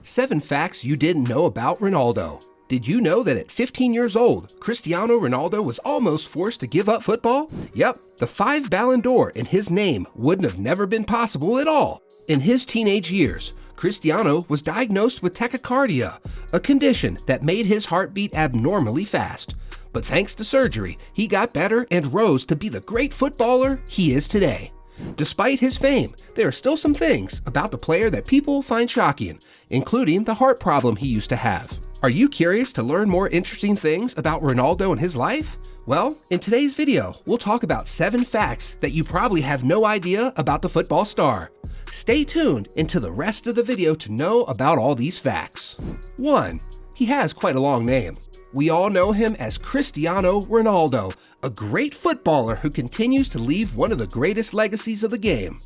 7 facts you didn't know about Ronaldo. Did you know that at 15 years old, Cristiano Ronaldo was almost forced to give up football? Yep, the 5 Ballon d'Or in his name wouldn't have never been possible at all. In his teenage years, Cristiano was diagnosed with tachycardia, a condition that made his heart beat abnormally fast. But thanks to surgery, he got better and rose to be the great footballer he is today. Despite his fame, there are still some things about the player that people find shocking, including the heart problem he used to have. Are you curious to learn more interesting things about Ronaldo and his life? Well, in today's video, we'll talk about 7 facts that you probably have no idea about the football star. Stay tuned into the rest of the video to know about all these facts. 1. He has quite a long name. We all know him as Cristiano Ronaldo, a great footballer who continues to leave one of the greatest legacies of the game.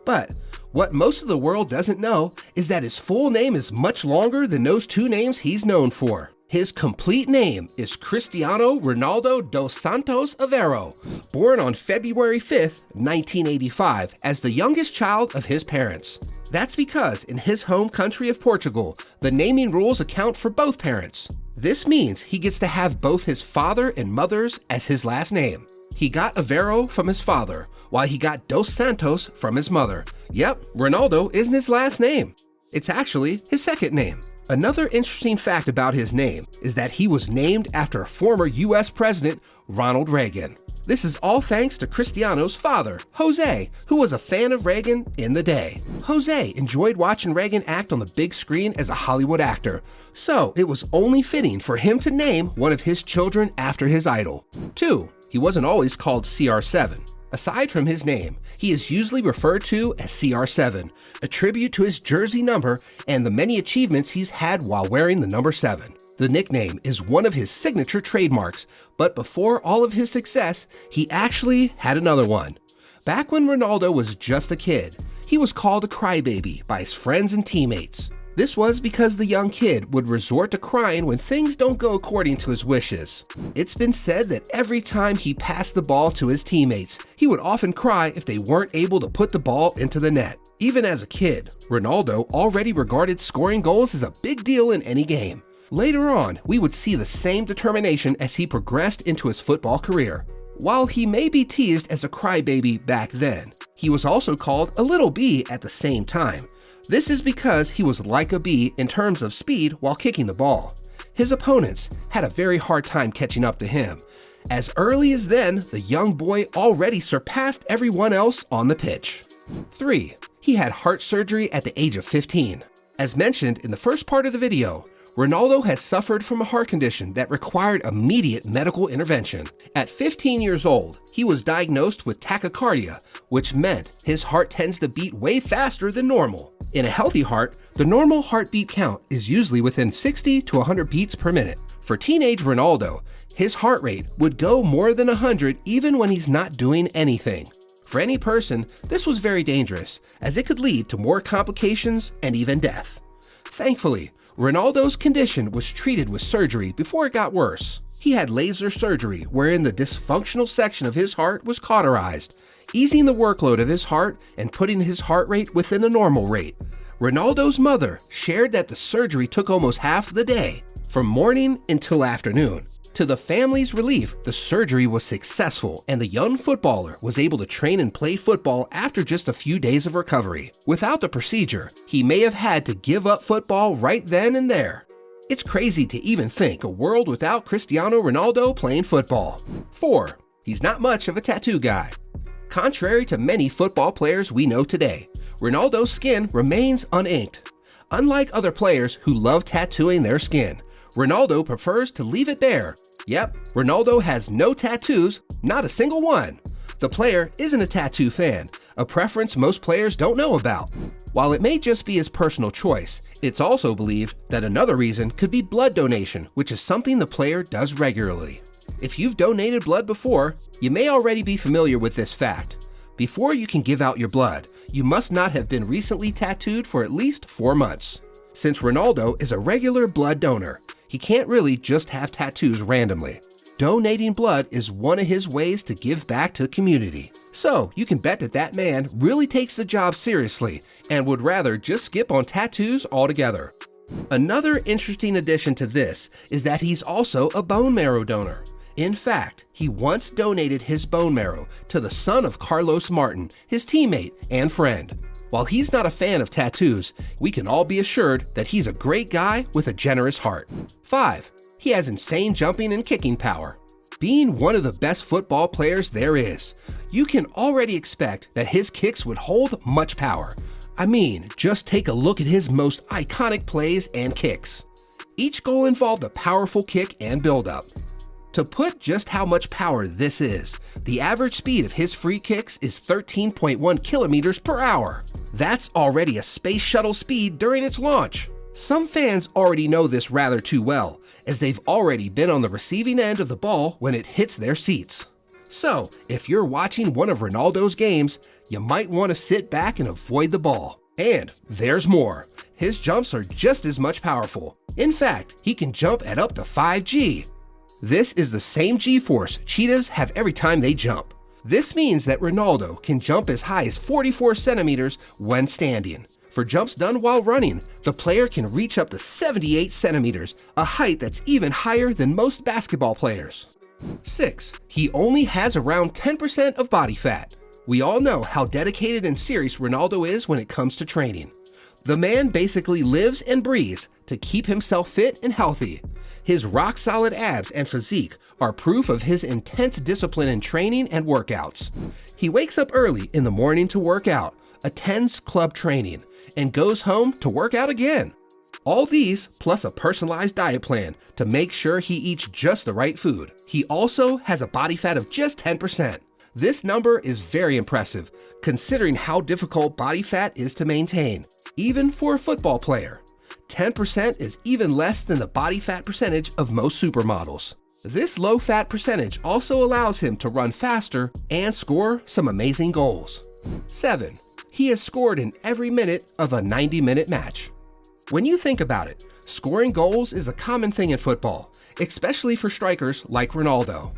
But what most of the world doesn't know is that his full name is much longer than those 2 names he's known for. His complete name is Cristiano Ronaldo dos Santos Aveiro, born on February 5th, 1985, as the youngest child of his parents. That's because in his home country of Portugal, the naming rules account for both parents. This means he gets to have both his father and mother's as his last name. He got Aveiro from his father, while he got Dos Santos from his mother. Yep, Ronaldo isn't his last name. It's actually his second name. Another interesting fact about his name is that he was named after former US President Ronald Reagan. This is all thanks to Cristiano's father, Jose, who was a fan of Reagan in the day. Jose enjoyed watching Reagan act on the big screen as a Hollywood actor, so it was only fitting for him to name one of his children after his idol. 2. He wasn't always called CR7. Aside from his name, he is usually referred to as CR7, a tribute to his jersey number and the many achievements he's had while wearing the number 7. The nickname is one of his signature trademarks, but before all of his success, he actually had another one. Back when Ronaldo was just a kid, he was called a crybaby by his friends and teammates. This was because the young kid would resort to crying when things don't go according to his wishes. It's been said that every time he passed the ball to his teammates, he would often cry if they weren't able to put the ball into the net. Even as a kid, Ronaldo already regarded scoring goals as a big deal in any game. Later on, we would see the same determination as he progressed into his football career. While he may be teased as a crybaby back then, he was also called a little bee at the same time. This is because he was like a bee in terms of speed while kicking the ball. His opponents had a very hard time catching up to him. As early as then, the young boy already surpassed everyone else on the pitch. 3. He had heart surgery at the age of 15. As mentioned in the first part of the video, Ronaldo had suffered from a heart condition that required immediate medical intervention. At 15 years old, he was diagnosed with tachycardia, which meant his heart tends to beat way faster than normal. In a healthy heart, the normal heartbeat count is usually within 60 to 100 beats per minute. For teenage Ronaldo, his heart rate would go more than 100 even when he's not doing anything. For any person, this was very dangerous, as it could lead to more complications and even death. Thankfully, Ronaldo's condition was treated with surgery before it got worse. He had laser surgery wherein the dysfunctional section of his heart was cauterized, easing the workload of his heart and putting his heart rate within a normal rate. Ronaldo's mother shared that the surgery took almost half the day, from morning until afternoon. To the family's relief, the surgery was successful and the young footballer was able to train and play football after just a few days of recovery. Without the procedure, he may have had to give up football right then and there. It's crazy to even think a world without Cristiano Ronaldo playing football. 4. He's not much of a tattoo guy. Contrary to many football players we know today, Ronaldo's skin remains uninked. Unlike other players who love tattooing their skin, Ronaldo prefers to leave it bare. Yep, Ronaldo has no tattoos, not a single one. The player isn't a tattoo fan, a preference most players don't know about. While it may just be his personal choice, it's also believed that another reason could be blood donation, which is something the player does regularly. If you've donated blood before, you may already be familiar with this fact. Before you can give out your blood, you must not have been recently tattooed for at least 4 months. Since Ronaldo is a regular blood donor, he can't really just have tattoos randomly. Donating blood is one of his ways to give back to the community. So you can bet that that man really takes the job seriously and would rather just skip on tattoos altogether. Another interesting addition to this is that he's also a bone marrow donor. In fact, he once donated his bone marrow to the son of Carlos Martin, his teammate and friend. While he's not a fan of tattoos, we can all be assured that he's a great guy with a generous heart. 5. He has insane jumping and kicking power. Being one of the best football players there is, you can already expect that his kicks would hold much power. I mean, just take a look at his most iconic plays and kicks. Each goal involved a powerful kick and build-up. To put just how much power this is, the average speed of his free kicks is 13.1 kilometers per hour. That's already a space shuttle speed during its launch. Some fans already know this rather too well, as they've already been on the receiving end of the ball when it hits their seats. So, if you're watching one of Ronaldo's games, you might want to sit back and avoid the ball. And there's more. His jumps are just as much powerful. In fact, he can jump at up to 5G. This is the same G-force cheetahs have every time they jump. This means that Ronaldo can jump as high as 44 centimeters when standing. For jumps done while running, the player can reach up to 78 centimeters, a height that's even higher than most basketball players. 6. He only has around 10% of body fat. We all know how dedicated and serious Ronaldo is when it comes to training. The man basically lives and breathes to keep himself fit and healthy. His rock-solid abs and physique are proof of his intense discipline in training and workouts. He wakes up early in the morning to work out, attends club training, and goes home to work out again. All these plus a personalized diet plan to make sure he eats just the right food. He also has a body fat of just 10%. This number is very impressive, considering how difficult body fat is to maintain, even for a football player. 10% is even less than the body fat percentage of most supermodels. This low fat percentage also allows him to run faster and score some amazing goals. 7. He has scored in every minute of a 90-minute match. When you think about it, scoring goals is a common thing in football, especially for strikers like Ronaldo.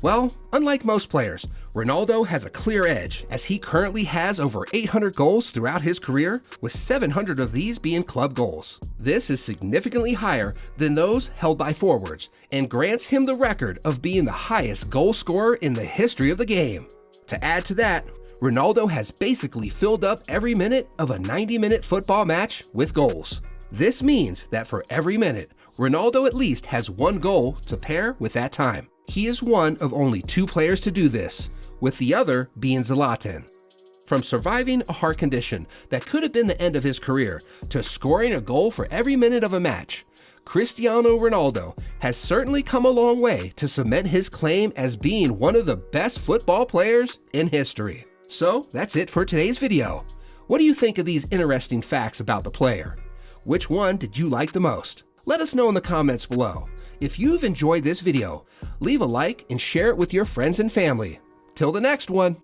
Well, unlike most players, Ronaldo has a clear edge as he currently has over 800 goals throughout his career, with 700 of these being club goals. This is significantly higher than those held by forwards and grants him the record of being the highest goal scorer in the history of the game. To add to that, Ronaldo has basically filled up every minute of a 90-minute football match with goals. This means that for every minute, Ronaldo at least has one goal to pair with that time. He is one of only 2 players to do this, with the other being Zlatan. From surviving a heart condition that could have been the end of his career to scoring a goal for every minute of a match, Cristiano Ronaldo has certainly come a long way to cement his claim as being one of the best football players in history. So that's it for today's video. What do you think of these interesting facts about the player? Which one did you like the most? Let us know in the comments below. If you've enjoyed this video, leave a like and share it with your friends and family. Till the next one.